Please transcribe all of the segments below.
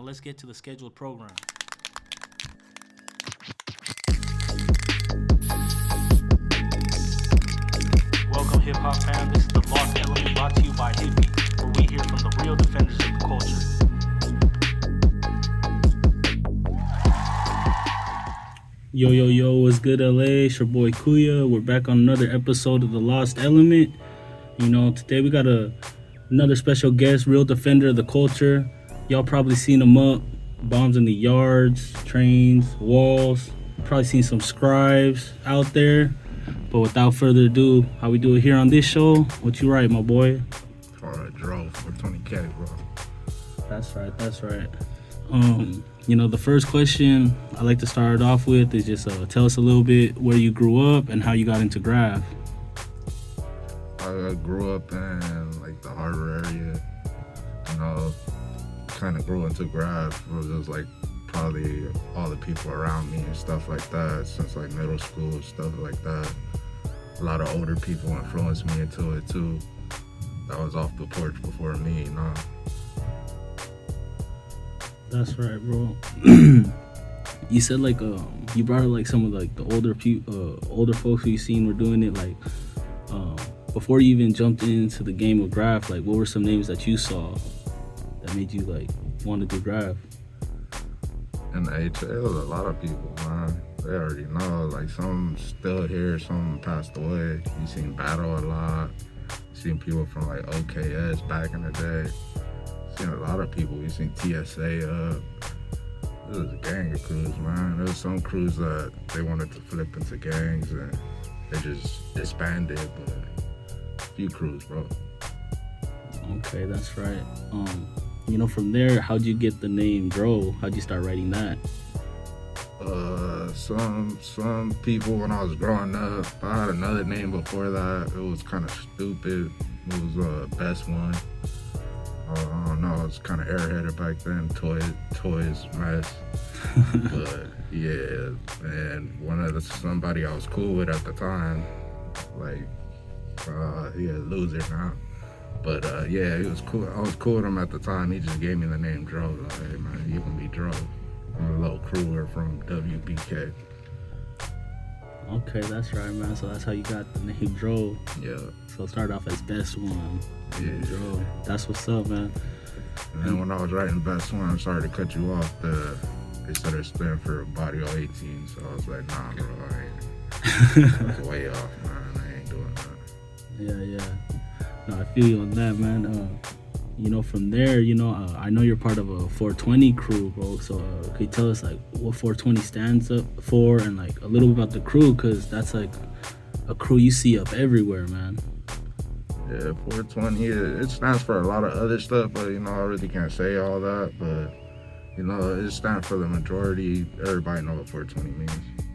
Now let's get to the scheduled program. Welcome, hip-hop fam. This is the Lost Element brought to you by Hippie, where we hear from the real defenders of the culture. Yo, what's good, LA? It's your boy Kuya. We're back on another episode of the Lost Element. You know, today we got another special guest, real defender of the culture. Y'all probably seen him up. Bombs in the yards, trains, walls. Probably seen some scribes out there. But without further ado, how we do it here on this show? What you write, my boy? Alright, Droe, 420K, bro. That's right. You know, the first question I like to start off with is just tell us a little bit where you grew up and how you got into graph. I grew up in like the Harbor area. You know, kind of grew into graph. It was just like probably all the people around me and stuff like that since like middle school, stuff like that. A lot of older people influenced me into it too. That was off the porch before me, you know. That's right, bro. You said like you brought up like some of like the older folks who you seen were doing it. Like before you even jumped into the game of graph, like what were some names that you saw that made you like want to do graph? In the HA, there was a lot of people, man. They already know. Like some still here, some passed away. You seen Battle a lot. You seen people from like OKS back in the day. Seen a lot of people. We seen TSA up. It was a gang of crews, man. There was some crews that they wanted to flip into gangs and they just disbanded, but a few crews, bro. Okay, that's right. You know, from there, how'd you get the name Droe? How'd you start writing that? Some people when I was growing up, I had another name before that. It was kind of stupid. It was best one. I don't know, I was kind of airheaded back then, toys mess. But yeah, and somebody I was cool with at the time, like he a loser now. But yeah, he was cool. I was cool with him at the time. He just gave me the name Droe. Like, hey man, you can be Droe. I'm a little crewer from WBK. Okay, that's right, man. So that's how you got the name Droe. Yeah. So start off as best one. Yeah. Droe. That's what's up, man. And then when I was writing best one, I'm sorry to cut you off. They said it stood for body 18, so I was like, nah, bro, I was way off, man. I ain't doing that. Yeah. No, I feel you on that, man. You know, from there, you know, I know you're part of a 420 crew, bro. So can you tell us like what 420 stands up for and like a little bit about the crew? Because that's like a crew you see up everywhere, man. Yeah, 420, it stands for a lot of other stuff, but you know, I really can't say all that. But you know, it stands for the majority. Everybody know what 420 means.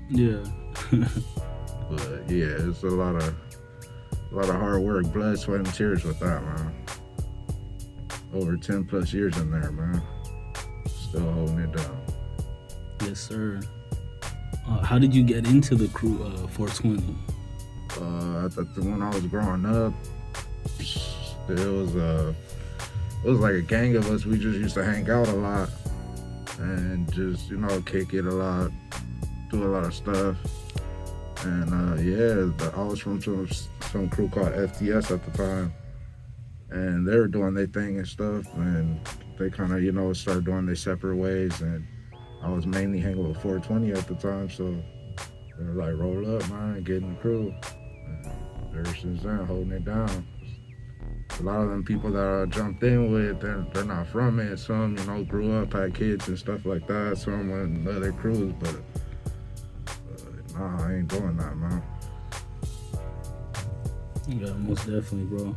Yeah. But yeah, it's a lot of hard work, blood, sweat, and tears with that, man. Over 10 plus years in there, man. Still holding it down. Yes, sir. How did you get into the crew 420? When I was growing up, it was like a gang of us. We just used to hang out a lot and just, you know, kick it a lot, do a lot of stuff. And I was from some crew called FTS at the time. And they were doing their thing and stuff, and they kind of, you know, started doing their separate ways. And I was mainly hanging with 420 at the time, so they were like, roll up, man, get in the crew. And ever since then, holding it down. A lot of them people that I jumped in with, they're not from it. Some, you know, grew up, had kids and stuff like that. Some went in other crews, but nah, I ain't doing that, man. Yeah, most definitely, bro.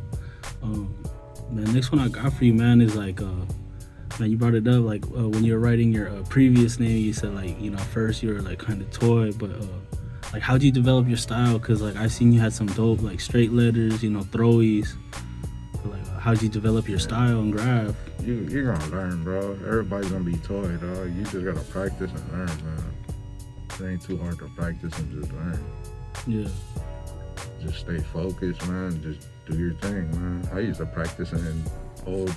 Man, next one I got for you, man, is like, man, you brought it up, like, when you were writing your previous name, you said, like, you know, first you were, like, kind of toy, but, like, how'd you develop your style? Because, like, I've seen you had some dope, like, straight letters, you know, throwies. So, like, how'd you develop your style and graph? You're gonna learn, bro. Everybody's gonna be toy, dog. You just gotta practice and learn, man. It ain't too hard to practice and just learn. Yeah. Just stay focused, man. Just do your thing, man. I used to practice in old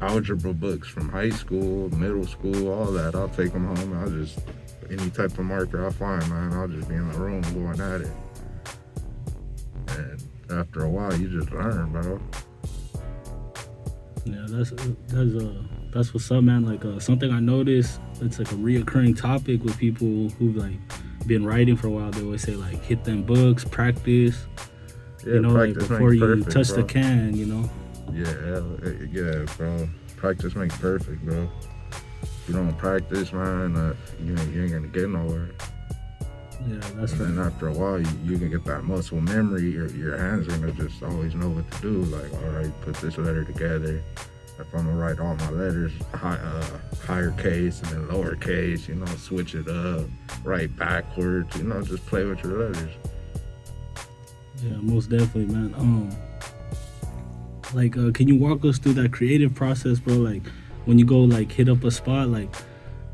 algebra books from high school, middle school, all that. I'll take them home. I'll just any type of marker I find, man. I'll just be in the room going at it. And after a while, you just learn, bro. Yeah, that's what's up, man. Like something I noticed, it's like a reoccurring topic with people who've like been writing for a while. They always say like hit them books, practice. Yeah, you know, like practice before makes you perfect, touch bro. the can, you know. Yeah, bro. Practice makes perfect, bro. If you don't practice, man, you ain't gonna get nowhere. Yeah, that's And right. then after a while, you can get that muscle memory. Your hands are gonna just always know what to do. Like, all right, put this letter together. If I'm gonna write all my letters, higher case and then lower case, you know, switch it up, write backwards, you know, just play with your letters. Yeah, most definitely, man. Like, can you walk us through that creative process, bro? Like, when you go like hit up a spot, like,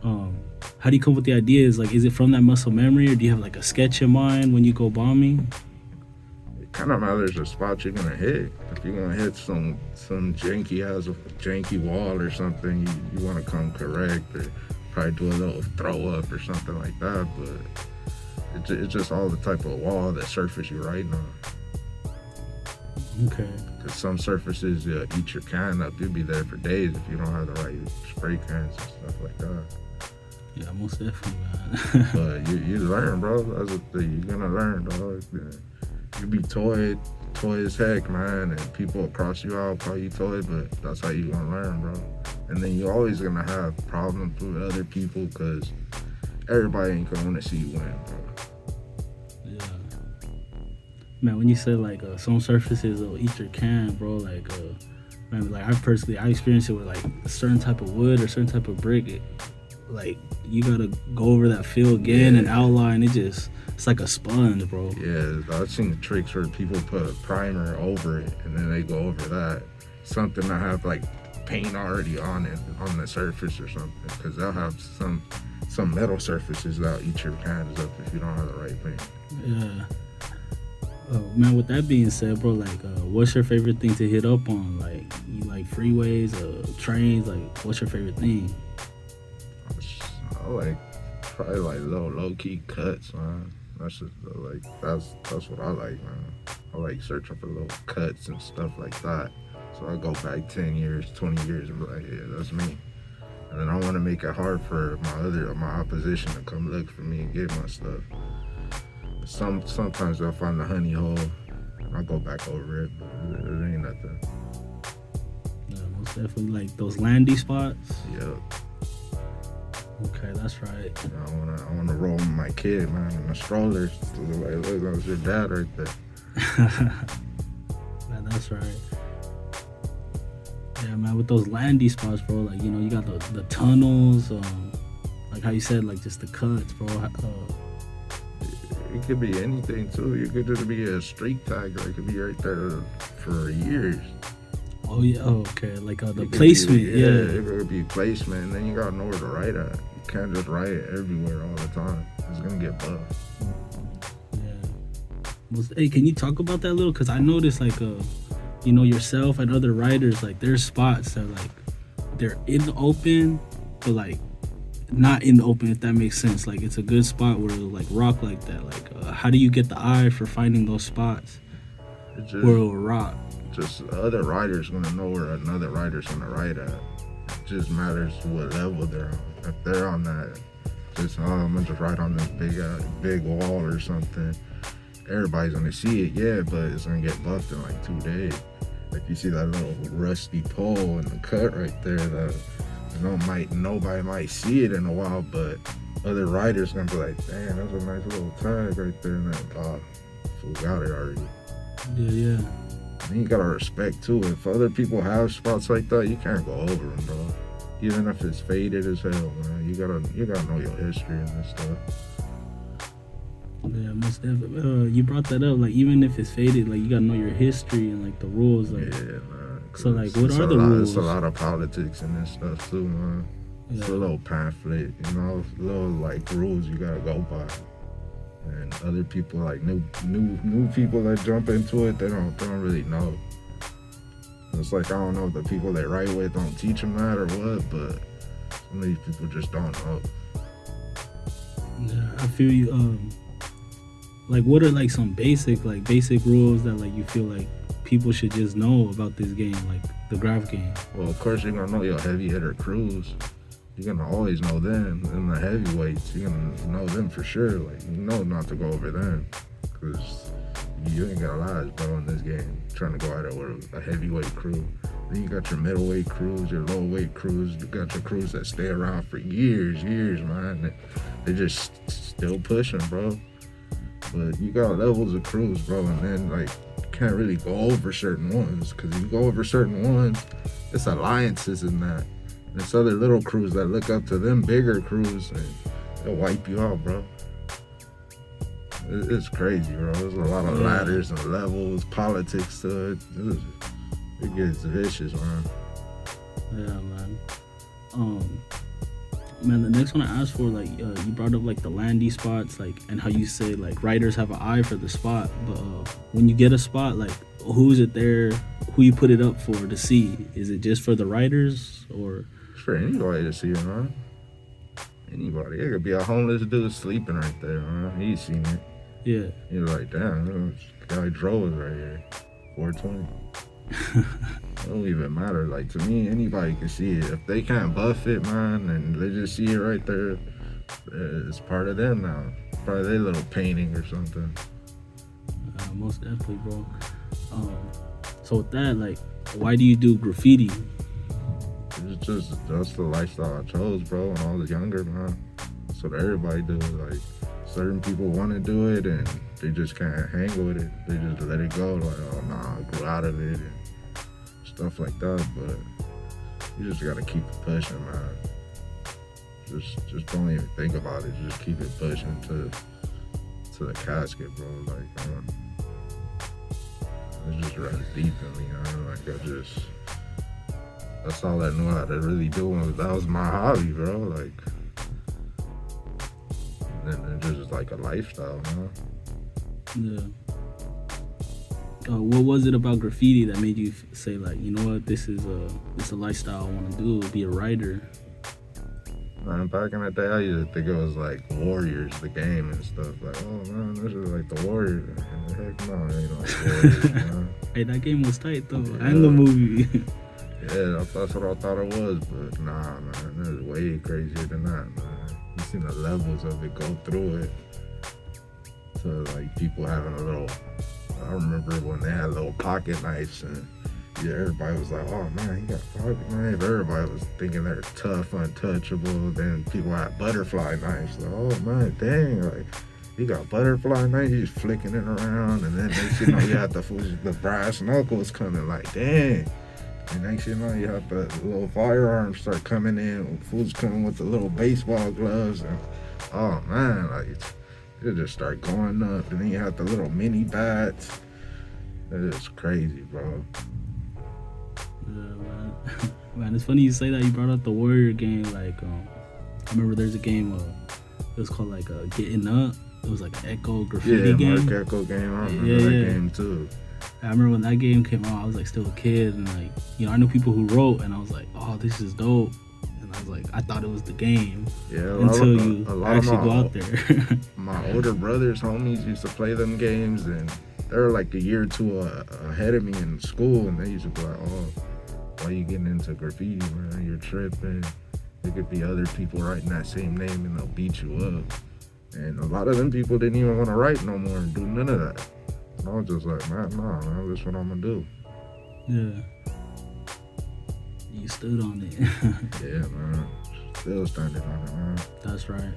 how do you come up with the ideas? Like, is it from that muscle memory, or do you have like a sketch in mind when you go bombing? It kind of matters the spot you're gonna hit. If you're gonna hit some janky wall or something, you want to come correct or probably do a little throw up or something like that. But it's just all the type of wall, that surface you're writing on. Okay. Because some surfaces eat your can up. You'll be there for days if you don't have the right spray cans and stuff like that. Yeah, most definitely, man. But you learn, bro. That's the thing. You're gonna learn, dog. You be toy as heck, man, and people will cross you out, call you toy, but that's how you gonna learn, bro. And then you're always gonna have problems with other people because everybody ain't gonna want to see you win, bro. Yeah. Man, when you said like some surfaces will eat your can, bro, like man, like I experienced it with like a certain type of wood or certain type of brick. Like you gotta go over that feel again and outline. It's like a sponge, bro. Yeah, I've seen the tricks where people put a primer over it and then they go over that. Something that have like paint already on it, on the surface or something, because they'll have some metal surfaces that'll eat your cans up if you don't have the right paint. Yeah. Man, with that being said, bro, like, what's your favorite thing to hit up on? Like, you like freeways, trains? Like, what's your favorite thing? I like probably like little low key cuts, man. That's just like that's what I like, man. I like searching for little cuts and stuff like that. So I go back 10 years, 20 years, and be like, yeah, that's me. And then I want to make it hard for my opposition to come look for me and get my stuff. Sometimes they'll find the honey hole, and I'll go back over it, but it ain't nothing. Yeah, most definitely like those landy spots. Yeah. Okay, that's right. I wanna roll with my kid, man, in a stroller. Like, look, that was your dad right there. Man, that's right. Yeah, man, with those landy spots, bro, like, you know, you got the tunnels, like how you said, like just the cuts, bro. It could be anything too. You could just be a street tagger. It could be right there for years. Oh yeah, okay, like the placement, yeah. It could be placement, and then you gotta know where to write at. You can't just write it everywhere all the time. It's gonna get buff. Yeah. Hey, can you talk about that a little? Cause I noticed like you know, yourself and other writers, like there's spots that like they're in the open, but like not in the open, if that makes sense. Like it's a good spot where it'll like rock like that. Like how do you get the eye for finding those spots where it'll rock? Just other writers gonna know where another writer's gonna write at. It just matters what level they're on. If they're on that, I'm gonna just write on this big wall or something. Everybody's gonna see it, yeah, but it's gonna get buffed in like 2 days. Like you see that little rusty pole in the cut right there, that nobody might see it in a while, but other writers gonna be like, damn, that's a nice little tag right there, and that fool got it already. Yeah. And you gotta respect too. If other people have spots like that, you can't go over them, bro. Even if it's faded as hell, man. You gotta know your history and this stuff. Yeah, most definitely. You brought that up. Like even if it's faded, like you gotta know your history and like the rules. Like, yeah, man. So like, what are the rules? It's a lot of politics in this stuff too, man. Yeah. It's a little pamphlet, you know, little like rules you gotta go by. And other people, like new people that jump into it, they don't really know. It's like, I don't know if the people they write with don't teach them that or what, but some of these people just don't know. Yeah, I feel you. Like, what are like some basic rules that like you feel like people should just know about this game, like the graph game? Well, of course you're gonna know your heavy hitter Krews. You're gonna always know them. And the heavyweights, you're gonna know them for sure. Like, you know not to go over them, because you ain't got lives, bro, in this game. Trying to go at it with a heavyweight crew. Then you got your middleweight crews, your low weight crews. You got your crews that stay around for years, man. They just still pushing, bro. But you got levels of crews, bro, and then like you can't really go over certain ones, because if you go over certain ones, it's alliances in that. And it's other little crews that look up to them bigger crews, and they'll wipe you out, bro. It's crazy, bro. There's a lot of ladders and levels, politics to it. It gets vicious, man. Yeah, man. Man, the next one I asked for, like, you brought up like the landy spots, like, and how you say like writers have an eye for the spot. But when you get a spot, like, who's it there? Who you put it up for to see? Is it just for the writers, or? It's for anybody to see it, man. Anybody. It could be a homeless dude sleeping right there, man. He's seen it. Yeah. You're like, damn, this guy Droe is right here. 420. It don't even matter. Like, to me, anybody can see it. If they can't buff it, man, and they just see it right there, it's part of them now. Part of their little painting or something. Most definitely, bro. So with that, like, why do you do graffiti? It's just, that's the lifestyle I chose, bro, when I was younger, man. That's what everybody do. Like, certain people want to do it, and they just can't hang with it. They just let it go, like, oh, nah, I grew out of it, and stuff like that. But you just gotta keep it pushing, man. Just don't even think about it. Just keep it pushing to the casket, bro. Like, it just runs deep in me, man. Like, that's all I knew how to really do. That was my hobby, bro. Like, and it's just like a lifestyle, man. Yeah. What was it about graffiti that made you say, like, you know what, this is a lifestyle I want to do, be a writer? Man, back in the day, I used to think it was like Warriors, the game and stuff. Like, oh man, this is like the Warriors. Heck no, it ain't like Warriors, man. Hey, that game was tight though, Yeah. and the movie. Yeah, that's what I thought it was, but nah, man, it was way crazier than that, man. You seen the levels of it go through it. So like people having a little, I remember when they had little pocket knives, and yeah, everybody was like, oh man, he got pocket knife. Everybody was thinking they're tough, untouchable. Then people had butterfly knives. Like, oh man, dang, like he got butterfly knife, he's flicking it around, and then next you know you had the brass knuckles coming, like dang. And next you know you have the little firearms start coming in, fools coming with the little baseball gloves, and oh man, like it just start going up. And then you have the little mini bats. It's crazy, bro. Yeah, man. Man, it's funny you say that. You brought up the Warrior game. Like, I remember there's a game. It was called like Getting Up. It was like an Echo graffiti game. Mark Echo game. I remember that game too. I remember when that game came out, I was like still a kid, and like, you know, I knew people who wrote, and I was like, oh, this is dope. And I was like, I thought it was the game. Yeah, until you actually go out there. My older brothers, homies, used to play them games, and they were like a year or two ahead of me in school, and they used to be like, oh, why you getting into graffiti, man? You're tripping. There could be other people writing that same name, and they'll beat you up. And a lot of them people didn't even want to write no more and do none of that. And I was just like, man, nah, man, that's what I'm gonna do. Yeah. You stood on it. Yeah, man. Still standing on it, man. That's right.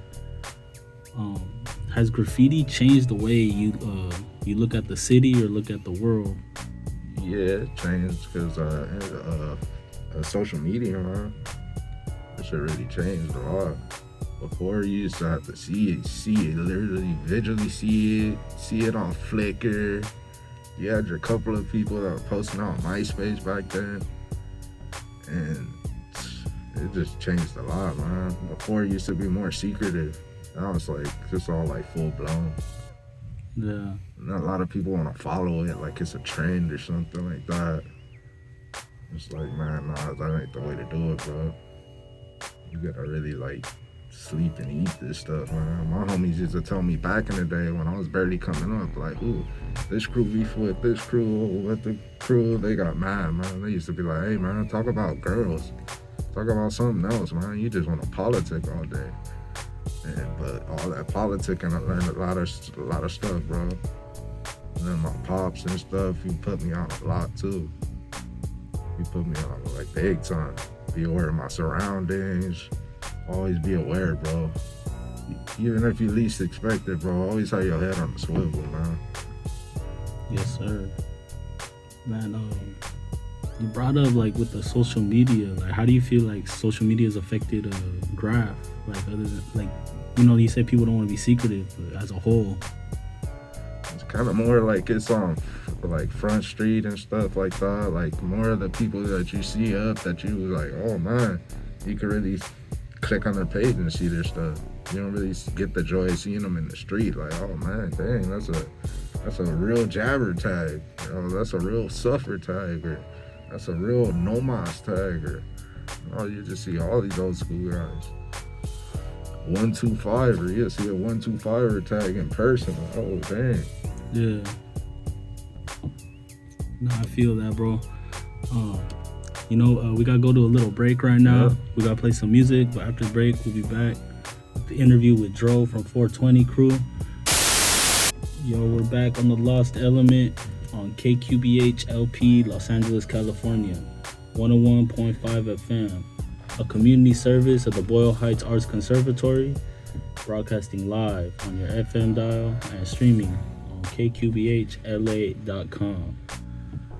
Has graffiti changed the way you look at the city or look at the world? Yeah, it changed because social media, man. That shit really changed a lot. Before you used to have to see it, literally visually see it on Flickr. You had your couple of people that were posting on MySpace back then, and it just changed a lot, man. Before it used to be more secretive. Now it's like just all like full blown. Yeah. Not a lot of people want to follow it like it's a trend or something like that. It's like, man, nah, that ain't the way to do it, bro. You gotta really like sleep and eat this stuff, man. My homies used to tell me back in the day when I was barely coming up, like, ooh, this crew beef with this crew, with the crew, they got mad, man. They used to be like, hey, man, talk about girls. Talk about something else, man. You just want to politic all day. But all that politicking, I learned a lot of stuff, bro. And then my pops and stuff, he put me on a lot too. He put me on like big time. Be aware of my surroundings. Always be aware, bro. Even if you least expect it, bro, always have your head on the swivel, man. Yes, sir. Man, you brought up like with the social media. Like, how do you feel like social media has affected Graph? Like, other than like, you said people don't want to be secretive, but as a whole, it's kind of more like it's on like Front Street and stuff like that. Like more of the people that you see up that you like, oh man, you can really click on their page and see their stuff. You don't really get the joy of seeing them in the street. Like, oh man, dang, that's a real jabber tag. That's a real suffer tag, or that's a real nomas tag, or you just see all these old school guys. 125er, you see a 125er tag in person. Oh dang. yeah. No, I feel that, bro. We gotta go to a little break right now. Yeah. We gotta play some music, but after the break, we'll be back with the interview with Droe from 420 Krew. Yo, we're back on the Lost Element on KQBH LP, Los Angeles, California, 101.5 FM, a community service of the Boyle Heights Arts Conservatory, broadcasting live on your FM dial and streaming on KQBHLA.com.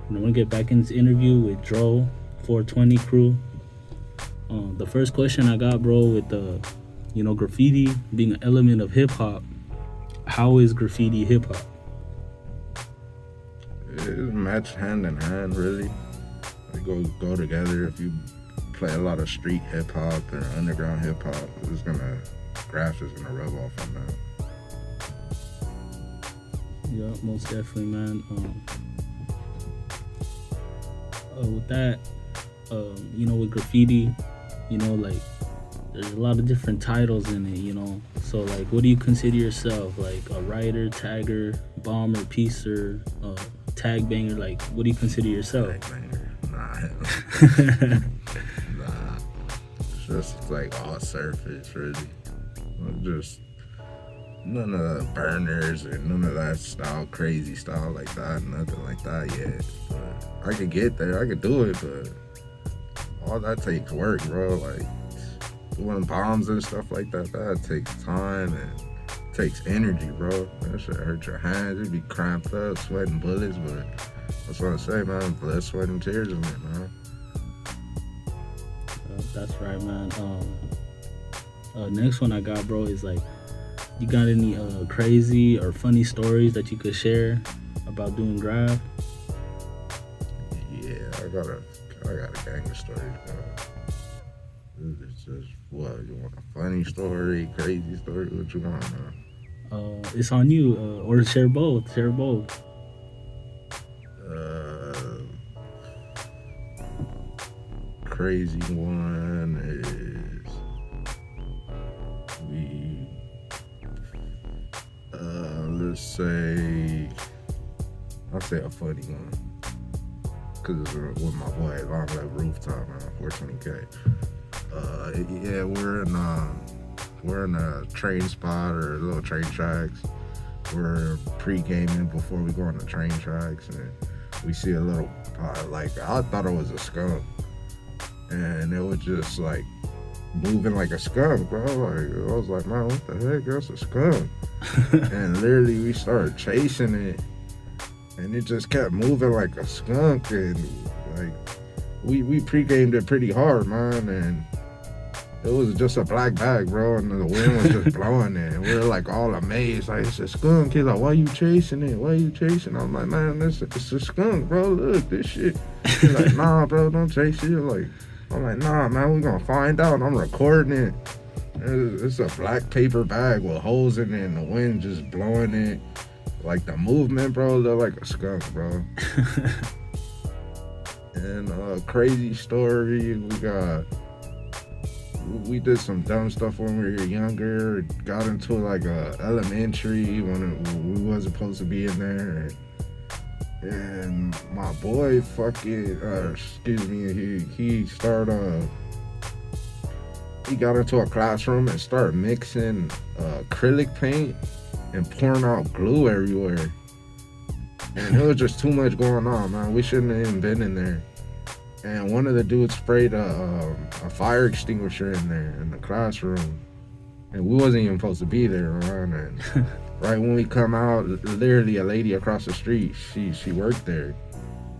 And I want to get back into the interview with Droe, 420 Krew. The first question I got, bro, with graffiti being an element of hip hop, how is graffiti hip hop? It match hand in hand, really. They go together. If you play a lot of street hip hop or underground hip hop, Graph is gonna rub off on that. Yeah, most definitely, man. With that, with graffiti, like there's a lot of different titles in it, So like, what do you consider yourself? Like a writer, tagger, bomber, piecer, tag banger? Like, what do you consider yourself? Tag banger? Nah. Nah. It's just like all surface, really. Just none of the burners or none of that style, crazy style like that, nothing like that yet. But I could get there, I could do it, but all that takes work, bro. Like doing bombs and stuff like that takes time and takes energy, bro. That shit hurt your hands, you be cramped up, sweating bullets, but that's what I say, man. Blood, sweat, and tears in it, man. That's right, man. Next one I got, bro, is like, you got any crazy or funny stories that you could share about doing graph? Yeah, I got a gang of stories, bro. It's just, what, you want a funny story, crazy story? What you want, man? It's on you, or share both. Crazy one is I'll say a funny one, cause it's with my boy Long Live Rooftop, man, 420K. Yeah, we're in a train spot or little train tracks. We're pre-gaming before we go on the train tracks, and we see a little like, I thought it was a skunk, and it was just like moving like a skunk, bro. Like, I was like, man, what the heck? That's a skunk. And literally we started chasing it, and it just kept moving like a skunk, and like we pre-gamed it pretty hard, man, and it was just a black bag, bro, and the wind was just blowing it, and we were like all amazed, like, it's a skunk. He's like, why you chasing it? I'm like, man, it's a skunk, bro. Look, this shit. He's like, nah, bro, don't chase it. I'm like, nah, man, we gonna find out. I'm recording it. It's a black paper bag with holes in it, and the wind just blowing it. Like, the movement, bro, looked like a skunk, bro. And crazy story, we did some dumb stuff when we were younger. Got into like a elementary when we wasn't supposed to be in there. And my boy he got into a classroom and started mixing acrylic paint and pouring out glue everywhere. And it was just too much going on, man. We shouldn't have even been in there. And one of the dudes sprayed a fire extinguisher in there in the classroom. And we wasn't even supposed to be there, man. And right when we come out, literally a lady across the street, she worked there.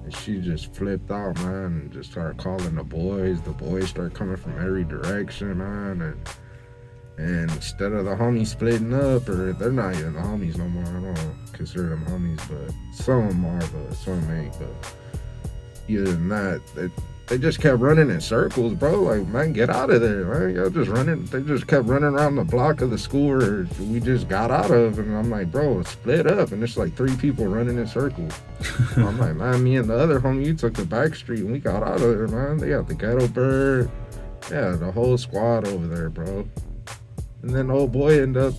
And she just flipped out, man, and just started calling the boys. The boys started coming from every direction, man. And instead of the homies splitting up, or they're not even the homies no more, I don't consider them homies, but some of them are, but some of them ain't. But other than that, they just kept running in circles, bro. Like, man, get out of there, man. Y'all just running. They just kept running around the block of the school where we just got out of. And I'm like, bro, split up. And it's like 3 people running in circles. I'm like, man, me and the other homie, you took the back street and we got out of there, man. They got the ghetto bird. Yeah, the whole squad over there, bro. And then the old boy end up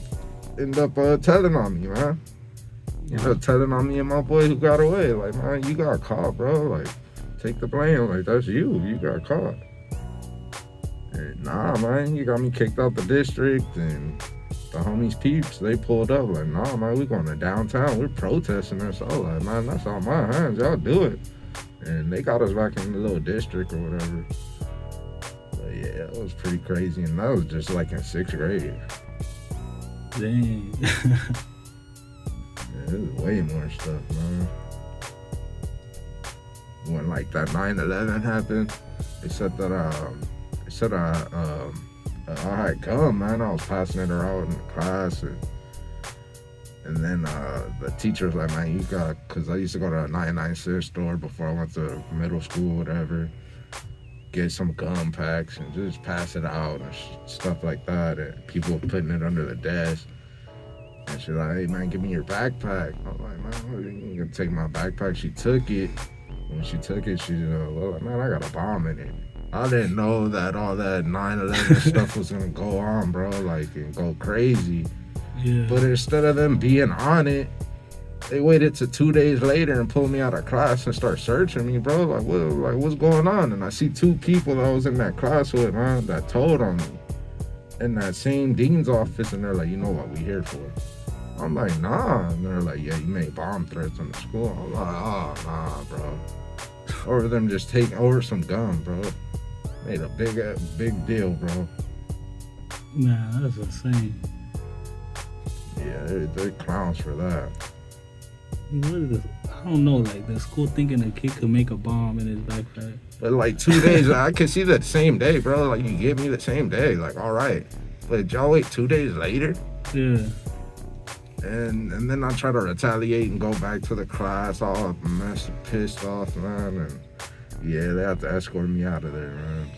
telling on me, man. Ended up telling on me and my boy who got away. Like, man, you got caught, bro. Like, take the blame. Like, that's you. You got caught. And nah, man, you got me kicked out the district. And the homies peeps, they pulled up. Like, nah, man, we going to downtown. We're protesting this. I was like, man, that's on my hands. Y'all do it. And they got us back in the little district or whatever. But yeah, it was pretty crazy. And that was just like in 6th grade. Dang. Yeah, there's way more stuff, man. When like that 9/11 happened, they said that I had gum, man. I was passing it around in the class, and then the teacher was like, man, you got, because I used to go to a 99 cent store before I went to middle school, whatever, get some gum packs and just pass it out and stuff like that, and people were putting it under the desk. And she's like, hey, man, give me your backpack. I'm like, man, you gonna take my backpack? She took it. When she took it, she was like, man, I got a bomb in it. I didn't know that all that 9/11 stuff was gonna go on, bro, like, and go crazy. Yeah. But instead of them being on it, they waited till 2 days later and pulled me out of class and start searching me, bro. Like, what's going on? And I see 2 people that I was in that class with, man, that told on me in that same dean's office, and they're like, you know what we here for? I'm like, nah. And they're like, yeah, you made bomb threats on the school. I'm like, oh, nah, bro. Or them just taking over some gum, bro. Made a big deal, bro. Nah, that's insane. Yeah, they're clowns for that. What is this? I don't know, like, the school thinking a kid could make a bomb in his backpack. But like 2 days, I could see that same day, bro. Like, you give me the same day, like, all right. But y'all wait 2 days later? Yeah. And then I try to retaliate and go back to the class all pissed off, man. And yeah, they have to escort me out of there, man.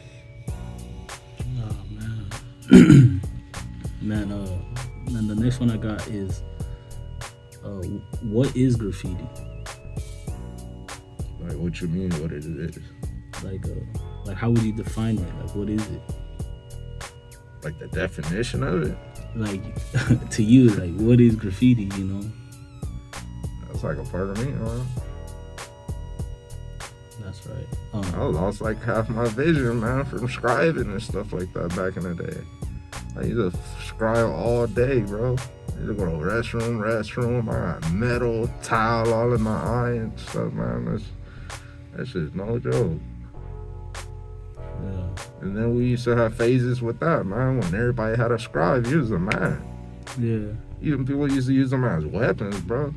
Oh, man. Man, the next one I got is, what is graffiti? Like, what you mean, what it is? Like how would you define it? Like, what is it? Like, the definition of it? Like, to you, like, what is graffiti, you know? That's like a part of me, man. That's right. I lost like half my vision, man, from scribing and stuff like that back in the day. I used to scribe all day, bro. I used to go to restroom. I got metal, tile all in my eye and stuff, man. That's just no joke. Yeah. And then we used to have phases with that, man. When everybody had a scribe, use them, man. Yeah. Even people used to use them as weapons, bro.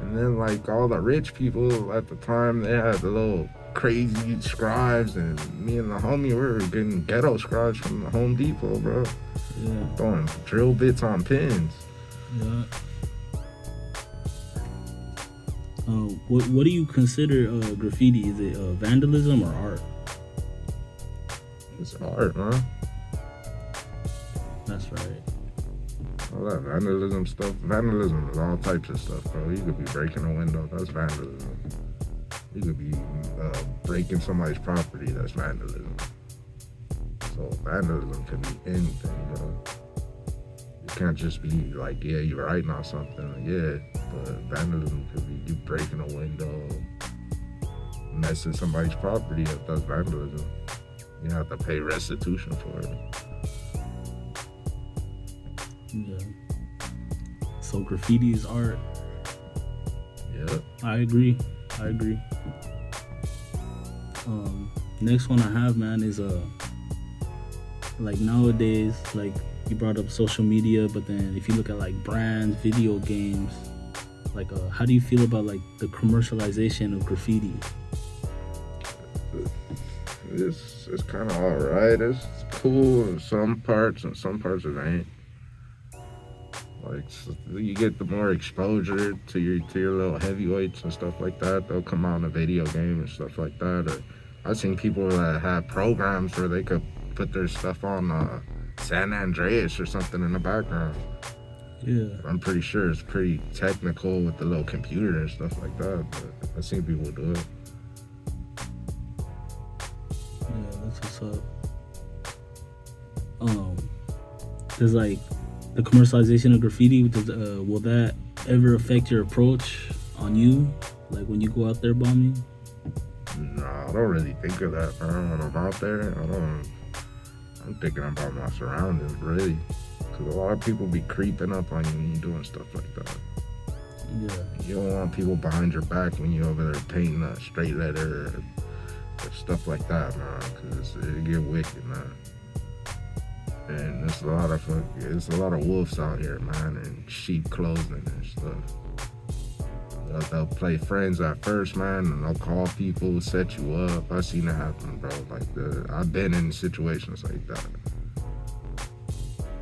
And then, like, all the rich people at the time, they had the little crazy scribes, and me and the homie, we were getting ghetto scribes from the Home Depot, bro. Yeah. Throwing drill bits on pins. Yeah. What do you consider graffiti? Is it vandalism or art? It's art, man. That's right. All that vandalism stuff. Vandalism is all types of stuff, bro. You could be breaking a window. That's vandalism. You could be breaking somebody's property, that's vandalism. So vandalism can be anything, bro. It can't just be like, yeah, you're writing on something, yeah, but vandalism could be you breaking a window, messing somebody's property up, that's vandalism. You have to pay restitution for it. Yeah. So graffiti is art. Yeah. I agree. Next one I have, man, is like nowadays, like you brought up social media, but then if you look at like brands, video games, like how do you feel about like the commercialization of graffiti? It's kind of all right. It's cool in some parts, and some parts it ain't. Like you get the more exposure to your little heavyweights and stuff like that. They'll come out in a video game and stuff like that. Or I've seen people that have programs where they could put their stuff on San Andreas or something in the background. Yeah. I'm pretty sure it's pretty technical with the little computer and stuff like that. But I've seen people do it. Yeah, that's what's up. There's like the commercialization of graffiti. Will that ever affect your approach on you, like when you go out there bombing? No, I don't really think of that, man. When I'm out there, I'm thinking about my surroundings, really. Because a lot of people be creeping up on you when you're doing stuff like that. Yeah. You don't want people behind your back when you're over there painting a straight letter or stuff like that, man. Because it get wicked, man. And there's a lot of wolves out here, man, and sheep clothing and stuff. They'll play friends at first, man, and they'll call people, set you up. I've seen it happen, bro. Like I've been in situations like that,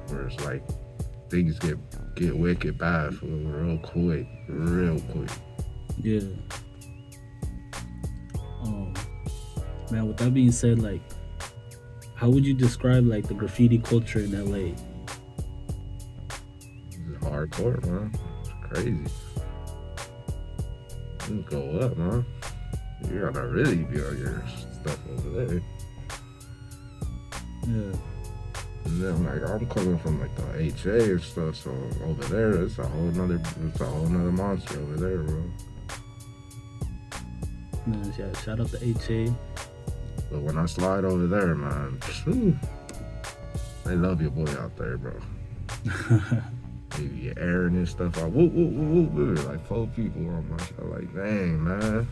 where it's like things get wicked bad for real quick. Yeah. Man, with that being said, like, how would you describe like the graffiti culture in LA? It's hardcore, man. It's crazy. You go up, man. You gotta really be on your stuff over there. Yeah. And then like I'm coming from like the HA and stuff, so over there it's a whole nother monster over there, bro. Man, yeah, shout out to HA. But when I slide over there, man, whew, they love your boy out there, bro. Maybe your airing and stuff. Like, whoop, like 4 people on my show. Like, dang, man.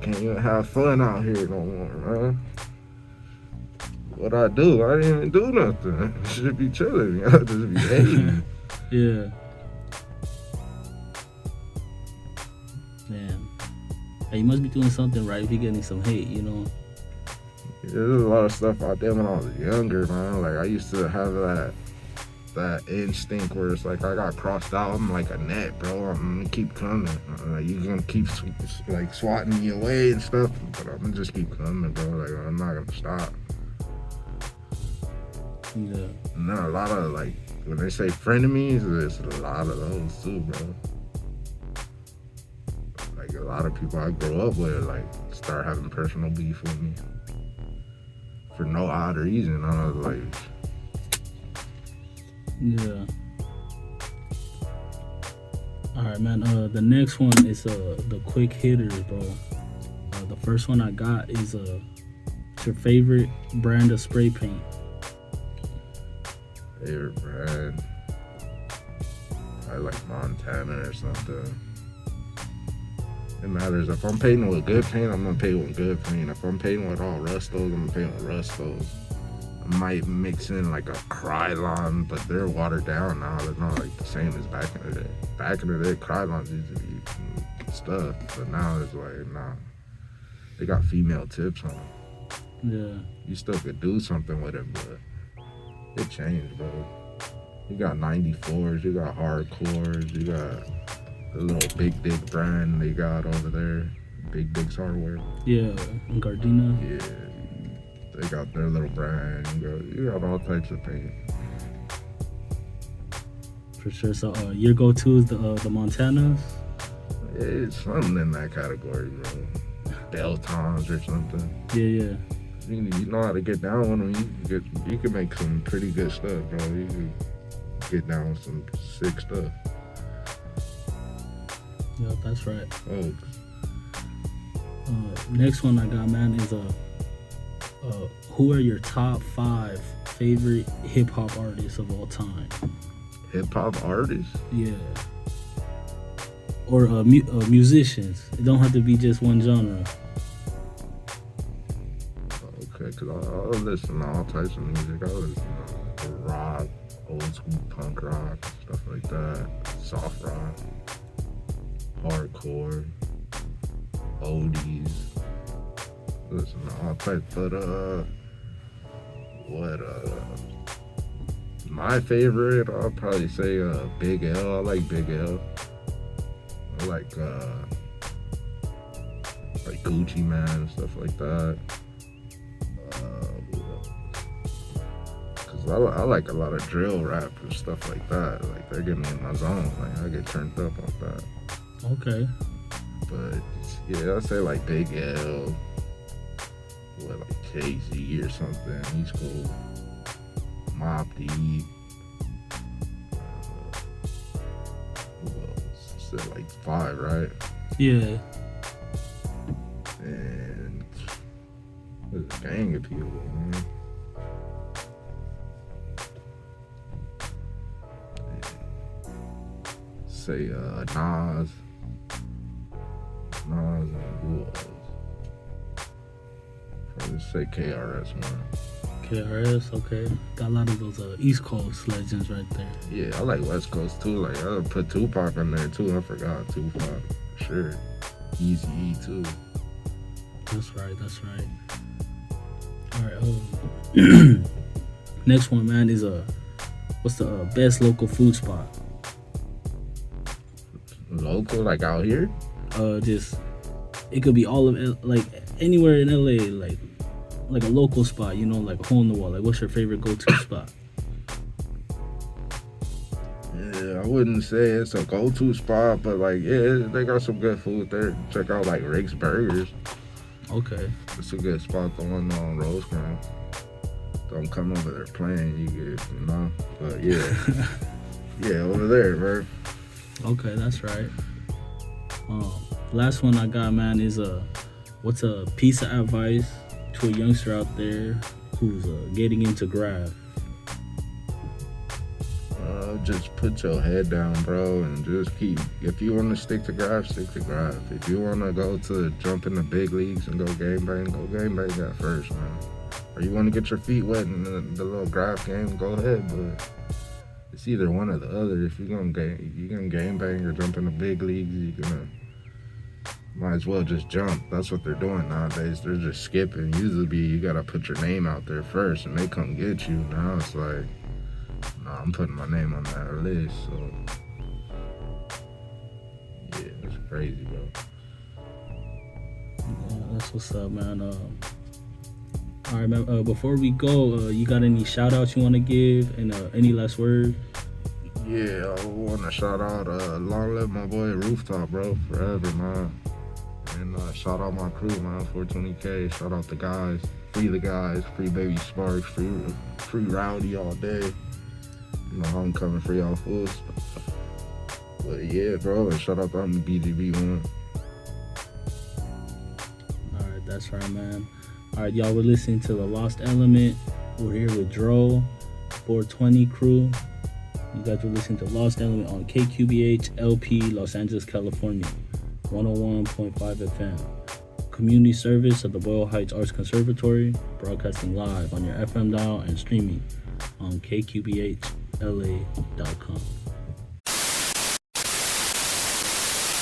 Can't even have fun out here no more, man. What I do? I didn't even do nothing. I should be chilling. I just be hating. Yeah. Man. Hey, you must be doing something right if you're getting some hate, you know? Yeah, there's a lot of stuff I did when I was younger, man. Like, I used to have that instinct where it's like I got crossed out. I'm like a net, bro. I'm gonna keep coming. Like, you gonna keep like swatting me away and stuff, but I'm gonna just keep coming, bro. Like, I'm not gonna stop. Yeah. And then a lot of like when they say frenemies, there's a lot of those too, bro. Like a lot of people I grew up with like start having personal beef with me for no odd reason. I was like, yeah. All right, man. The next one is the quick hitters, bro. The first one I got is what's your favorite brand of spray paint? favorite brand, I like Montana or something. It matters. If I'm painting with good paint, I'm gonna paint with good paint. If I'm painting with all rustos, I'm gonna paint with rustos. I might mix in like a Krylon, but they're watered down now. They're not like the same as back in the day. Back in the day, Krylons used to be stuff, but now it's like, nah. They got female tips on them. Yeah. You still could do something with it, but it changed, bro. You got 94s, you got hardcores, you got the little Big Dick brand they got over there. Big Dick's Hardware. Yeah, Gardena. Yeah, they got their little brand. You got all types of paint. For sure. So your go-to is the Montanas? It's something in that category, bro. bell toms or something. Yeah. You know how to get down with them. You can make some pretty good stuff, bro. You can get down with some sick stuff. Yeah, that's right. Oh, Next one I got, man, is who are your top 5 favorite hip hop artists of all time? hip hop artists? Yeah. Or musicians. It don't have to be just one genre. Okay, because I listen to all types of music. I listen to rock, old school punk rock, stuff like that, soft rock, hardcore, oldies. Listen to all types, but my favorite, I'll probably say Big L. I like Big L. I like Gucci Man, stuff like that. Cause I like a lot of drill rap and stuff like that. Like they get me in my zone. Like I get turned up on that. Okay. But yeah, I'd say like Big L, or like KZ or something. He's cool. Mob Deep. Who else? I said like 5, right? Yeah. And there's a gang of people, man. Say Nas and who else? Probably say KRS One. KRS, okay. Got a lot of those East Coast legends right there. Yeah, I like West Coast too. Like I would put Tupac in there too. I forgot Tupac for sure. Eazy-E too. That's right. All right. Next one, man, is what's the best local food spot? Local, like out here? Just it could be all of like anywhere in LA, like a local spot, you know, like a hole in the wall. Like, what's your favorite go-to spot? Yeah, I wouldn't say it's a go-to spot, but like, yeah, they got some good food there. Check out like Rick's Burgers. Okay. It's a good spot. The one on Rosecrans. Don't come over there playing. You get, you know. But yeah, yeah, over there, bro. Okay, that's right. Last one I got, man, is what's a piece of advice to a youngster out there who's getting into graph? Just put your head down, bro, and just keep. If you want to stick to graph, stick to graph. If you want to go to jump in the big leagues and go game bang that first, man. Or you want to get your feet wet in the little graph game, go ahead. But it's either one or the other. If you're gonna game bang or jump in the big leagues, might as well just jump. That's what they're doing nowadays. They're just skipping. Usually, you gotta put your name out there first, and they come get you. Now it's like, nah, I'm putting my name on that list. So yeah, it's crazy, bro. Yeah, that's what's up, man. All right, man. Before we go, you got any shout outs you want to give, and any last word? Yeah, I want to shout out Long Live my boy Rooftop, bro, forever, man. And shout out my crew, man, 420K. Shout out the guys, free Baby Sparks, free Rowdy all day. You know, homecoming for y'all fools. But yeah, bro, and shout out to BGB one. All right, that's right, man. All right, y'all, we're listening to The Lost Element. We're here with Droe, 420 Krew. You guys were listening to Lost Element on KQBH LP, Los Angeles, California, 101.5 FM. Community service of the Boyle Heights Arts Conservatory, broadcasting live on your FM dial and streaming on KQBHLA.com.